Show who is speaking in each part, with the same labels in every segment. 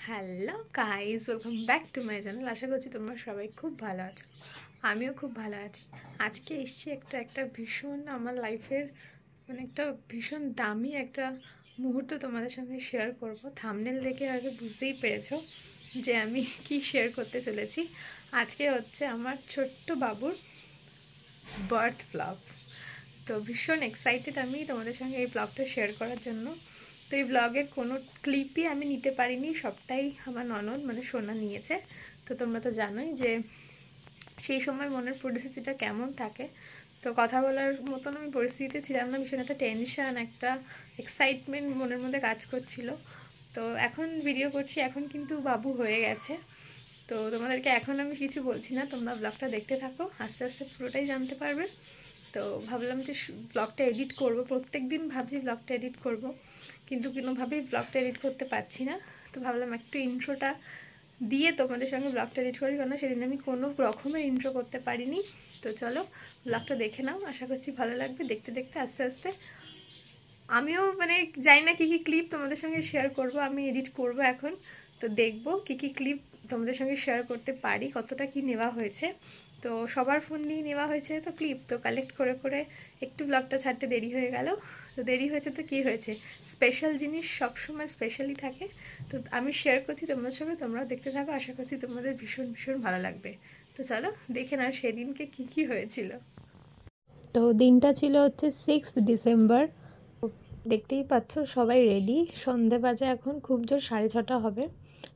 Speaker 1: Hello guys, welcome back to my channel. আশা করছি তোমরা সবাই খুব ভালো আছো। আমিও খুব ভালো আছি। আজকে এসছি একটা ভীষণ আমার লাইফের একটা ভীষণ দামি একটা মুহূর্ত তোমাদের সঙ্গে শেয়ার করব। থাম্বনেল দেখে হয়তো বুঝতেই পেরেছো যে আমি কি শেয়ার করতে চলেছি। আজকে হচ্ছে আমার ছোট্ট বাবুর বার্থ ব্লগ। তো ভীষণ এক্সাইটেড আমি তোমাদের সঙ্গে এই ব্লগটা শেয়ার করার জন্য। তো এই ব্লগের কোনো ক্লিপই আমি নিতে পারিনি, সবটাই আমার ননদ সোনা নিয়েছে। তো তোমরা তো জানোই যে সেই সময় মনের পরিস্থিতিটা কেমন থাকে। তো কথা বলার মতন আমি পরিস্থিতিতে ছিলাম না, ভীষণ একটা টেনশান, একটা এক্সাইটমেন্ট মনের মধ্যে কাজ করছিল। তো এখন ভিডিও করছি, এখন কিন্তু বাবু হয়ে গেছে। তো তোমাদেরকে এখন আমি কিছু বলছি না, তোমরা ব্লগটা দেখতে থাকো, আস্তে আস্তে পুরোটাই জানতে পারবে। তো ভাবলাম যে ব্লগটা এডিট করব, প্রত্যেক দিন ভাবছি ব্লগটা এডিট করব, কিন্তু কোনোভাবেই ব্লগটা এডিট করতে পারছি না। তো ভাবলাম একটু ইন্ট্রোটা দিয়ে তোমাদের সঙ্গে ব্লগটা এডিট করি, কারণ সেদিন আমি কোনো রকমের ইন্ট্রো করতে পারিনি। তো চলো ব্লগটা দেখে নাও, আশা করছি ভালো লাগবে। দেখতে দেখতে আস্তে আস্তে আমিও জানি না কী কী ক্লিপ তোমাদের সঙ্গে শেয়ার করব, আমি এডিট করব এখন। তো দেখবো কী কী ক্লিপ তোমাদের সঙ্গে শেয়ার করতে পারি, কতটা কি নেওয়া হয়েছে। তো সবার ফোন নিয়ে নেওয়া হয়েছে তো ক্লিপ, তো কালেক্ট করে করে একটু ব্লগটা ছাড়তে দেরি হয়ে গেল। তো দেরি হয়েছে তো কী হয়েছে, স্পেশাল জিনিস সবসময় স্পেশালি থাকে। তো আমি শেয়ার করছি তোমাদের সঙ্গে, তোমরাও দেখতে থাকো, আশা করছি তোমাদের ভীষণ ভীষণ ভালো লাগবে। তো চলো দেখে নাও সেদিনকে কী কী হয়েছিল। তো দিনটা ছিল হচ্ছে 6 ডিসেম্বর। দেখতেই পাচ্ছ সবাই রেডি, সন্ধে বাজে এখন খুব জোর 6:30 হবে,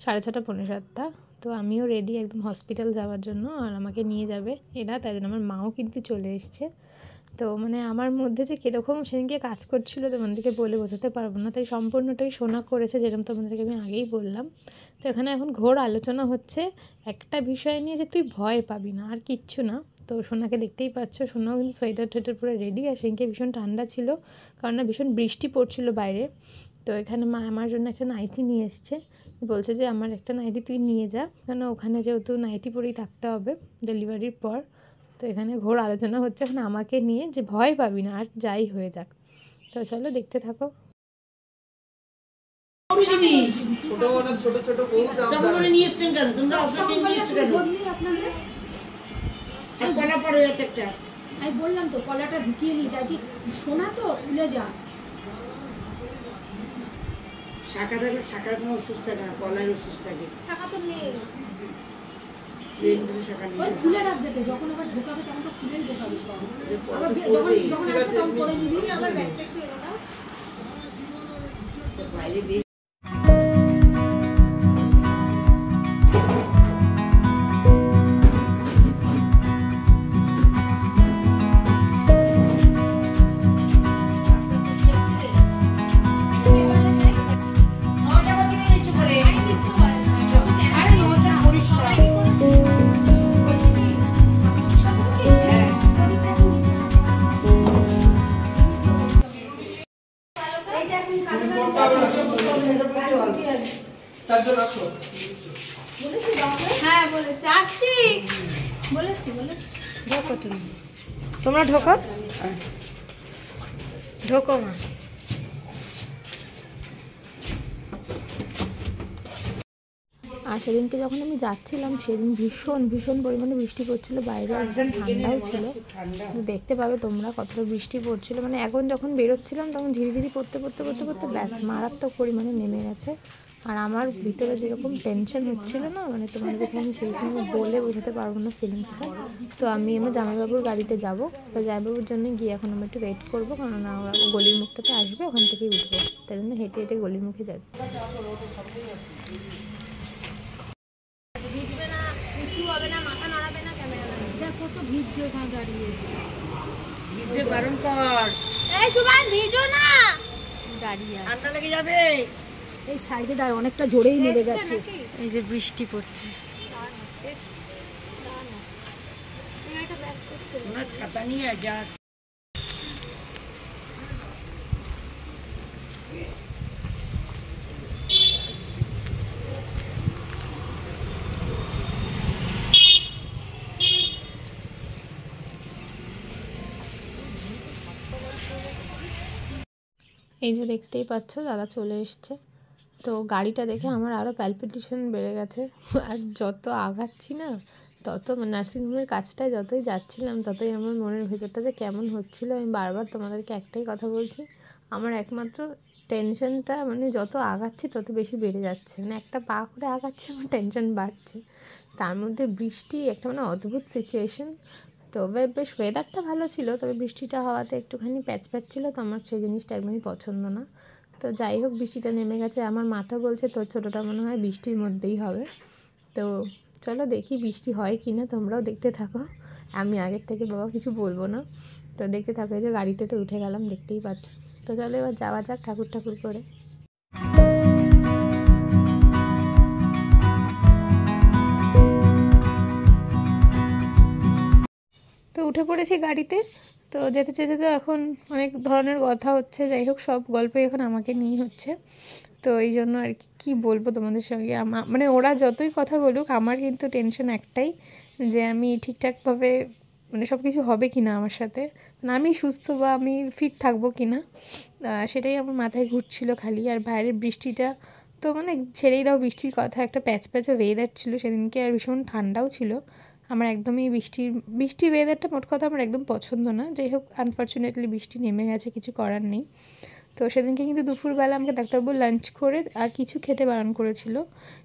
Speaker 1: 6:30 পৌনে 7টা। তো আমিও রেডি একদম হসপিটাল যাওয়ার জন্য, আর আমাকে নিয়ে যাবে এরা, তাই জন্য আমার মাও কিন্তু চলে এসছে। তো আমার মধ্যে যে কীরকম সেদিনকে কাজ করছিলো তোমাদেরকে বলে বোঝাতে পারবো না। তাই সম্পূর্ণটাই শোনা করেছে, যেরকম তোমাদেরকে আমি আগেই বললাম। তো এখানে এখন ঘোর আলোচনা হচ্ছে একটা বিষয় নিয়ে, যে তুই ভয় পাবি না, আর কিচ্ছু না। তো সোনাকে দেখতেই পাচ্ছ, সোনাও কিন্তু সোয়েটার টোয়েটার পুরো রেডি। আর সেদিনকে ভীষণ ঠান্ডা ছিল, কারণ ভীষণ বৃষ্টি পড়ছিল বাইরে। তো এখানে মা আমার জন্য একটা নাইটি নিয়ে এসছে, বলছে যে আমার একটা নাইটি তুই নিয়ে যা, কেন ওখানে যেহেতু নাইটি পরেই থাকতে হবে ডেলিভারির পর। তো এখানে ঘোর আলোচনা হচ্ছে এখন আমাকে নিয়ে, যে ভয় পাবি না আর যাই হয়ে যাক। তো চলো দেখতে থাকো।
Speaker 2: আমি বললাম তো কলাটা ঢুকিয়ে নিয়ে চাইছি, শোনা তো ভুলে যা। শাখা থাকলে শাখার কোনো ওষুধ থাকে না, কলার ওষুধ থাকে। শাখা তো নেই, খুলে রাখবে তো, যখন আবার ঢোকাবে তখন তো খুলেই ঢোকাবে সব। আবার যখন যখন আসবে তখন করে দিবি। আবার ব্যাগটা একটু এরকম বাইরে
Speaker 1: হ্যাঁ বলেছি, আসছি বলেছি। ঢোকো তোমরা ঢোকো ঢোকো মা। আর সেদিনকে যখন আমি যাচ্ছিলাম, সেদিন ভীষণ ভীষণ পরিমাণে বৃষ্টি পড়ছিল, বাইরে একদম ঠান্ডাও ছিল। দেখতে পাবে তোমরা কতটা বৃষ্টি পড়ছিল। এখন যখন বেরোচ্ছিলাম তখন ঝিরিঝিরি পড়তে পড়তে পড়তে পড়তে ব্যাস মারাত্মক পরিমাণে নেমে গেছে। আর আমার ভিতরে যেরকম টেনশন হচ্ছিল না, তোমাদেরকে আমি সেই সময় বলে বোঝাতে পারবো না ফিলিংসটা। তো আমি আমার জামাইবাবুর গাড়িতে যাব, তো জামাইবাবুর জন্য গিয়ে এখন আমি একটু ওয়েট করবো, কারণ ওরা গলির মুখটাতে আসবে, ওখান থেকেই উঠবো। তাই জন্য হেঁটে হেঁটে গলির মুখে যাই। ভিজবে না, উঁচু হবে না, মাথা নড়াবে না, ক্যামেরা দেখো তো ভিজছে ওখানে দাঁড়িয়ে। ভিজতে বারণ কর, এই সুভান ভিজো না, দাঁড়িয়ে ঠান্ডা লেগে যাবে। এই সাইডে দাঁড়িয়ে অনেকটা জোরেই নেমে গেছে, এই যে বৃষ্টি পড়ছে। ছাতা নিয়ে যা। এই যে দেখতেই পাচ্ছ দাদা চলে এসছে। তো গাড়িটা দেখে আমার আরও প্যালপিটেশন বেড়ে গেছে। আর যত আগাচ্ছি না তত নার্সিংহোমের কাছটায় যতই যাচ্ছিলাম ততই আমার মনের ভেতরটা যে কেমন হচ্ছিলো। আমি বারবার তোমাদেরকে একটাই কথা বলছি, আমার একমাত্র টেনশনটা মানে যত আগাচ্ছি তত বেশি বেড়ে যাচ্ছে, মানে একটা পা করে আগাচ্ছে আমার টেনশন বাড়ছে। তার মধ্যে বৃষ্টি একটা মানে অদ্ভুত সিচুয়েশন। তবে বেশ ওয়েদারটা ভালো ছিল, তবে বৃষ্টিটা হওয়াতে একটুখানি প্যাচ প্যাচ ছিল, তো আমার সেই জিনিসটা একদমই পছন্দ না। তো যাই হোক, বৃষ্টিটা নেমে গেছে। আমার মাথা বলছে তোর ছোটোটা মনে হয় বৃষ্টির মধ্যেই হবে। তো চলো দেখি বৃষ্টি হয় কি না, তোমরাও দেখতে থাকো। আমি আগের থেকে বাবা কিছু বলবো না, তো দেখতে থাকো। এই যে গাড়িতে তো উঠে গেলাম, দেখতেই পাচ্ছ। তো চলো এবার যাওয়া যাক ঠাকুর ঠাকুর করে। তো উঠে পড়েছি গাড়িতে। তো যেতে যেতে তো এখন অনেক ধরনের কথা হচ্ছে, যাই হোক সব গল্পই এখন আমাকে নিয়েই হচ্ছে। তো এই জন্য আর কি বলবো তোমাদের সঙ্গে, মানে ওরা যতই কথা বলুক আমার কিন্তু টেনশন একটাই, যে আমি ঠিকঠাকভাবে মানে সব কিছু হবে কি না আমার সাথে, মানে আমি সুস্থ বা আমি ফিট থাকবো কি না, সেটাই আমার মাথায় ঘুরছিল খালি। আর বাইরের বৃষ্টিটা তো মানে ছেড়েই দাও, বৃষ্টির কথা, একটা প্যাচ প্যাচে ওয়েদার ছিল সেদিনকে, আর ভীষণ ঠান্ডাও ছিল। আমার একদমই বৃষ্টি ওয়েদারটা মোট কথা আমার একদম পছন্দ না। যাই হোক আনফর্চুনেটলি বৃষ্টি নেমে গেছে, কিছু করার নেই। তো সেদিনকে কিন্তু দুপুরবেলা আমাকে ডাক্তারবাবু লাঞ্চ করে আর কিছু খেতে বারণ করেছিল,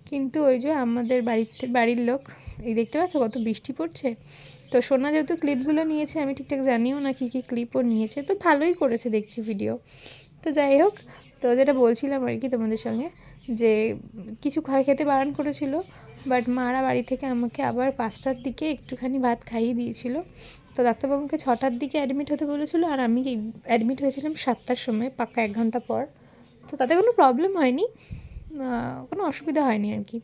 Speaker 1: কিন্তু ওই যে আমাদের বাড়ির লোক, এই দেখতে পাচ্ছ কত বৃষ্টি পড়ছে। তো সোনা যেহেতু ক্লিপগুলো নিয়েছে, আমি ঠিকঠাক জানিও না কী কী ক্লিপও নিয়েছে, তো ভালোই করেছে দেখছি ভিডিও। তো যাই হোক, তো যেটা বলছিলাম আর কি তোমাদের সঙ্গে, যে কিছু খেতে বারণ করেছিল, বাট মারা বাড়ি থেকে আমাকে আবার 5টার দিকে একটুখানি ভাত খাইয়ে দিয়েছিল। তো ডাক্তারবাবুকে 6টার দিকে অ্যাডমিট হতে বলেছিল, আর আমি অ্যাডমিট হয়েছিলাম 7টার সময়, পাক্কা 1 ঘন্টা পর। তো তাতে কোনো প্রবলেম হয়নি, কোনো অসুবিধা হয়নি আর কি।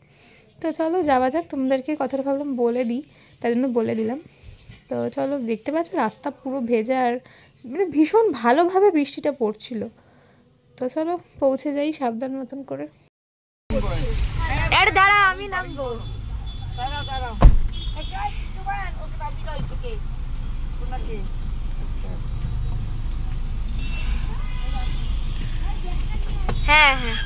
Speaker 1: তো চলো যাওয়া যাক, তোমাদেরকে কথাটা ভাবলাম বলে দিই, তাই জন্য বলে দিলাম। তো চলো, দেখতে পাচ্ছ রাস্তা পুরো ভেজা, আর মানে ভীষণ ভালোভাবে বৃষ্টিটা পড়ছিল। তো চলো পৌঁছে যাই সাবধান মতন করে। দাঁড়া আমি নামবো। হ্যাঁ হ্যাঁ,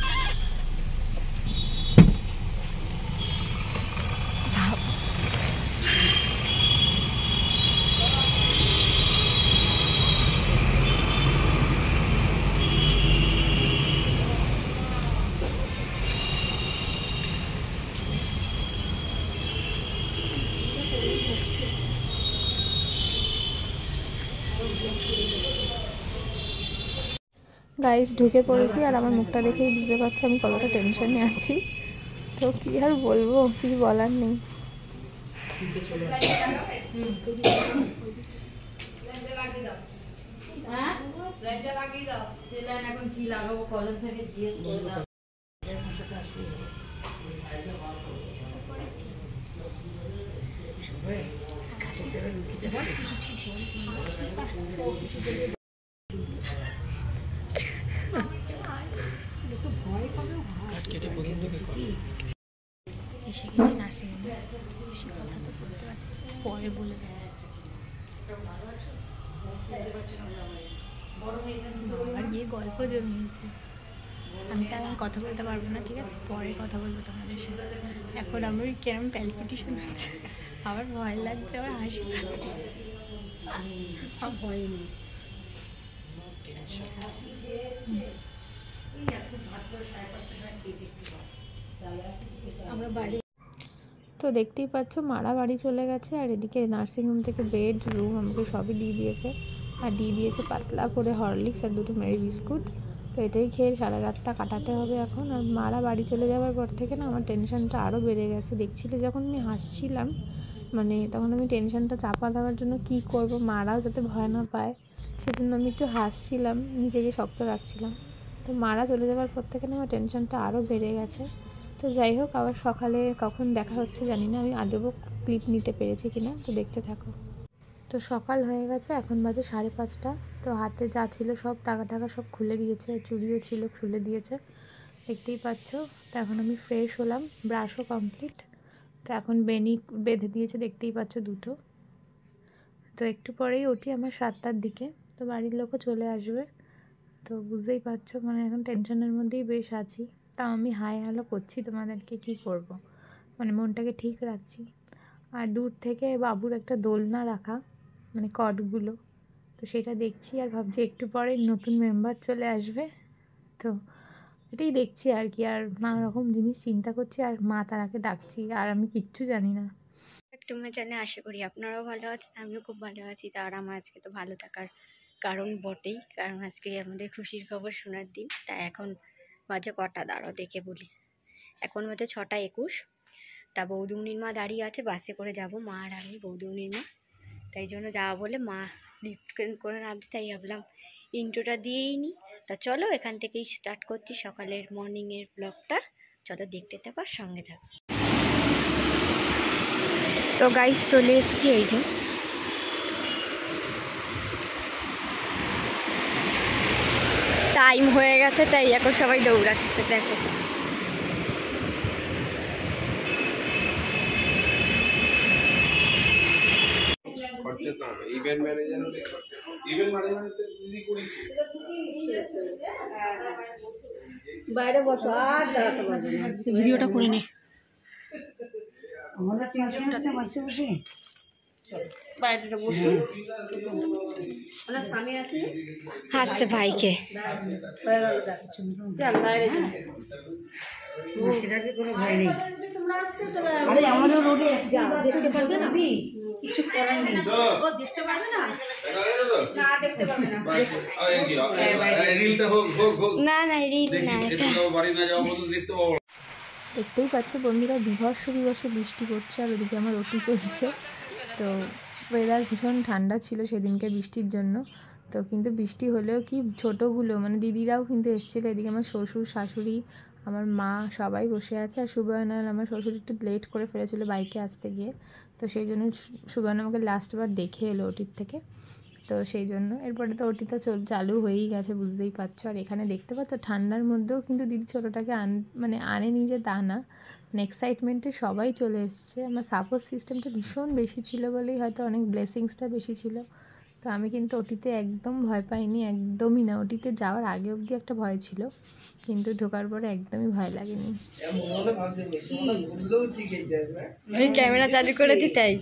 Speaker 1: গাইস ঢুকে পড়েছি, আর আমার মুখটা দেখেই বুঝতে পারছি আমি কতটা টেনশনে আছি। তো কী আর বলবো, কিছু বলার নেই। এখন কি লাগাবো কলেজ থেকে জিজ্ঞেস করে দাও। এসে গেছি নার্সিংহোমে, বেশি কথা তো বলতে পারছি, পরে বলে দেবো। আর গিয়ে গল্প জমিয়েছে, আমি তার কথা বলতে পারবো না, ঠিক আছে, পরে কথা বলবো তোমাদের সাথে। এখন আমার কেমন প্যালপিটেশন হচ্ছে, আমার ভয় লাগছে, আমার হাসি পাচ্ছে। ভয় নেই, আমরা বাড়ি। তো দেখতেই পাচ্ছ মারা বাড়ি চলে গেছে, আর এদিকে নার্সিংহোম থেকে বেড রুম আমাকে সবই দিয়ে দিয়েছে, আর দিয়ে দিয়েছে পাতলা করে হরলিক্স আর 2টো মেরি বিস্কুট। তো এটাই খেয়ে সারা রাতটা কাটাতে হবে এখন। আর মারা বাড়ি চলে যাওয়ার পর থেকে না আমার টেনশনটা আরও বেড়ে গেছে। দেখছিলে যখন আমি হাসছিলাম, মানে তখন আমি টেনশনটা চাপা দেওয়ার জন্য কি করব, মারাও যাতে ভয় না পায় সেজন্য আমি একটু হাসছিলাম, নিজেকে শক্ত রাখছিলাম। তো মারা চলে যাওয়ার পর থেকে না আমার টেনশনটা আরও বেড়ে গেছে। তো যাই হোক, আবার সকালে কখন দেখা হচ্ছে জানি না, আমি আদৌ ক্লিপ নিতে পেরেছি কিনা, তো দেখতে থাকো। তো সকাল হয়ে গেছে, এখন বাজে 5:30। তো হাতে যা ছিল সব টাকা সব খুলে দিয়েছে, চুড়িও ছিল খুলে দিয়েছে, দেখতেই পাচ্ছ। তো এখন আমি ফ্রেশ হলাম, ব্রাশও কমপ্লিট। তো এখন বেনি বেঁধে দিয়েছে, দেখতেই পাচ্ছ 2টো। তো একটু পরেই উঠি, আমার 7টার দিকে। তো বাড়ির লোকও চলে আসবে, তো বুঝতেই পারছো মানে এখন টেনশনের মধ্যেই বেশ আছি। তাও আমি হাই হ্যালো করছি তোমাদেরকে, কি করব, মানে মনটাকে ঠিক রাখছি। আর দূর থেকে বাবুর একটা দোলনা রাখা, মানে কটগুলো, তো সেটা দেখছি আর ভাবছি একটু পরে নতুন মেম্বার চলে আসবে, তো এটাই দেখছি আর কি। আর নানা রকম জিনিস চিন্তা করছি আর মা তারাকে ডাকছি, আর আমি কিচ্ছু জানি না।
Speaker 3: তোমরা জানে, আশা করি আপনারাও ভালো আছেন, আমিও খুব ভালো আছি। তার আমার আজকে তো ভালো থাকার কারণ বটেই, কারণ আজকে আমাদের খুশির খবর শোনার দিন। তা এখন বাজে কটা, দাঁড়াও দেখে বলি, এখন বাজে 6:21। তা বৌদিমণির মা দাঁড়িয়ে আছে, বাসে করে যাব মা আর আমি, বৌদিমণির মা। তাই জন্য যাওয়া বলে মা লিফট করে নামছে, তাই ভাবলাম ইন্ট্রোটা দিয়েই নিই। তা চলো এখান থেকেই স্টার্ট করছি সকালের মর্নিংয়ের ব্লগটা। চলো দেখতে থাকো, সঙ্গে থাকো। তো গাইস চলে এসেছি, এই যে টাইম হয়ে গেছে, তাই এখন সবাই দৌড়াচ্ছে। দেখো
Speaker 2: বাইরে বসো, আর দাঁড়াতে পারবে না।
Speaker 3: ভিডিওটা করে নে।
Speaker 2: আমাদের তিনজনটা বসে বসে বাইরেটা বসে ওনার স্বামী আছে,
Speaker 3: হাসছে ভাইকে।
Speaker 2: চল বাইরে কোনো ভয় নেই। তোমরা আসতে আরে আমাদের রোডে যা দেখতে পারবে না, কিছু করার নেই। ও দেখতে পারবে না, না দেখতে পারবে না।
Speaker 3: না না রিল না,
Speaker 1: দেখতেই পাচ্ছ বন্ধুরা, বিভৎস বৃষ্টি পড়ছে, আর ওদিকে আমার ওটি চলছে। তো ওয়েদার ভীষণ ঠান্ডা ছিল সেদিনকে বৃষ্টির জন্য। তো কিন্তু বৃষ্টি হলেও কি, ছোটোগুলো মানে দিদিরাও কিন্তু এসেছিলো। এদিকে আমার শ্বশুর শাশুড়ি, আমার মা সবাই বসে আছে। আর সুবর্ণার আমার শ্বশুর একটু লেট করে ফেলেছিলো বাইকে আসতে গিয়ে, তো সেই জন্য সুবর্ণা আমাকে লাস্টবার দেখে এলো ওটির থেকে। তো সেই জন্য এরপরে তো ওটি তো চালু হয়েই গেছে, বুঝতেই পারছো। আর এখানে দেখতে পাচ্ছ ঠান্ডার মধ্যেও কিন্তু দিদি ছোটোটাকে আনেনি যে তা না, মানে এক্সাইটমেন্টে সবাই চলে এসছে। আমার সাপোর্ট সিস্টেমটা ভীষণ বেশি ছিল বলেই হয়তো অনেক ব্লেসিংসটা বেশি ছিল। তো আমি কিন্তু ওটিতে একদম ভয় পাইনি, একদমই না। ওটিতে যাওয়ার আগে অবধি একটা ভয় ছিল, কিন্তু ঢোকার পরে একদমই ভয় লাগেনি।
Speaker 3: ক্যামেরা চালু করেছি তাই।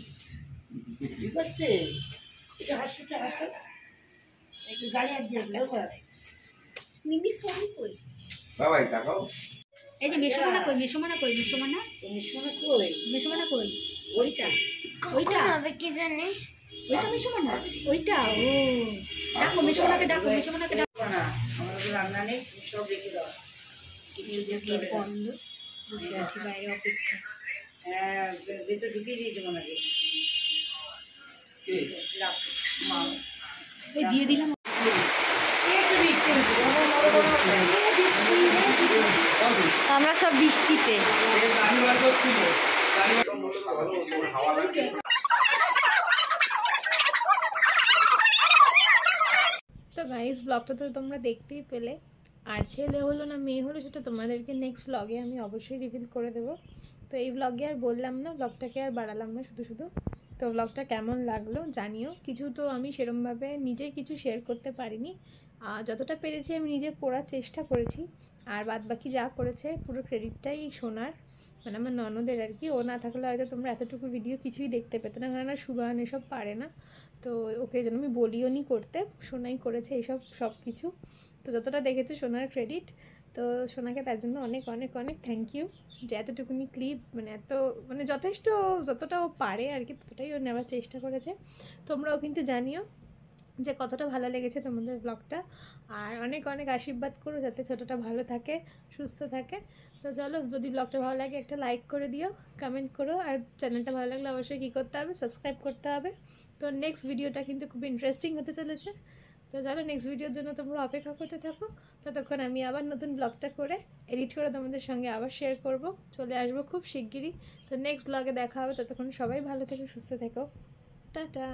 Speaker 2: এই যে মেশোমানা কই, মেশোমানা কই, মেশোমানা মেশোমানা কই, ওইটা ওইটা
Speaker 3: কি জানে,
Speaker 2: ওইটা মেশোমানা, ওইটা। ও ডাকো মেশোমানাকে, ডাকো মেশোমানাকে, ডাকো না। আমাদের রান্না নেই, সব রেখে দাও।
Speaker 3: গেট বন্ধ, বসে আছি বাইরে অপেক্ষা।
Speaker 2: হ্যাঁ ভেতর ঢুকিয়ে দিয়েছে মনে হয়, ওই দিয়ে দিলাম।
Speaker 3: আমরা সব বৃষ্টিতে।
Speaker 1: তো গাইস ব্লগটা তো তোমরা দেখতেই পেলে, আর ছেলে হলো না মেয়ে হলো সেটা তোমাদেরকে নেক্সট ব্লগে আমি অবশ্যই রিভিল করে দেবো। তো এই ব্লগে আর বললাম না, ব্লগটাকে আর বাড়ালাম না শুধু। তো ব্লগটা কেমন লাগলো জানিও। কিছু তো আমি সেরমভাবে নিজে কিছু শেয়ার করতে পারিনি, যতটা পেরেছি আমি নিজে করার চেষ্টা করেছি। আর বাদ বাকি যা করেছে পুরো ক্রেডিটটাই সোনার, মানে আমার ননদের আর কি। ও না থাকলে হয়তো তোমরা এতটুকু ভিডিও কিছুই দেখতে পেতে না, কারণ সুগান এসব পারে না। তো ওকে যেন আমি বলিও নি করতে, সোনাই করেছে এইসব সব কিছু। তো যতটা দেখেছো সোনার ক্রেডিট, তো সোনাকে তার জন্য অনেক অনেক অনেক থ্যাংক ইউ, যে এতটুকুনি ক্লিপ মানে মানে যথেষ্ট, যতটা ও পারে আর কি ততটাই ও নেওয়ার চেষ্টা করেছে। তোমরাও কিন্তু জানিও যে কতটা ভালো লেগেছে তোমাদের ব্লগটা, আর অনেক অনেক আশীর্বাদ করো যাতে ছোটোটা ভালো থাকে, সুস্থ থাকে। তো চলো, যদি ব্লগটা ভালো লাগে একটা লাইক করে দিও, কমেন্ট করো, আর চ্যানেলটা ভালো লাগলে অবশ্যই কী করতে হবে, সাবস্ক্রাইব করতে হবে। তো নেক্সট ভিডিওটা কিন্তু খুব ইন্টারেস্টিং হতে চলেছে। তো চলো নেক্সট ভিডিওর জন্য তোমরা অপেক্ষা করতে থাকো। ততক্ষণ আমি আবার নতুন ব্লগটা করে এডিট করে তোমাদের সঙ্গে আবার শেয়ার করব, চলে আসবো খুব শিগগিরই। তো নেক্সট ব্লগে দেখা হবে, ততক্ষণ সবাই ভালো থেকো, সুস্থ থেকো, টাটা।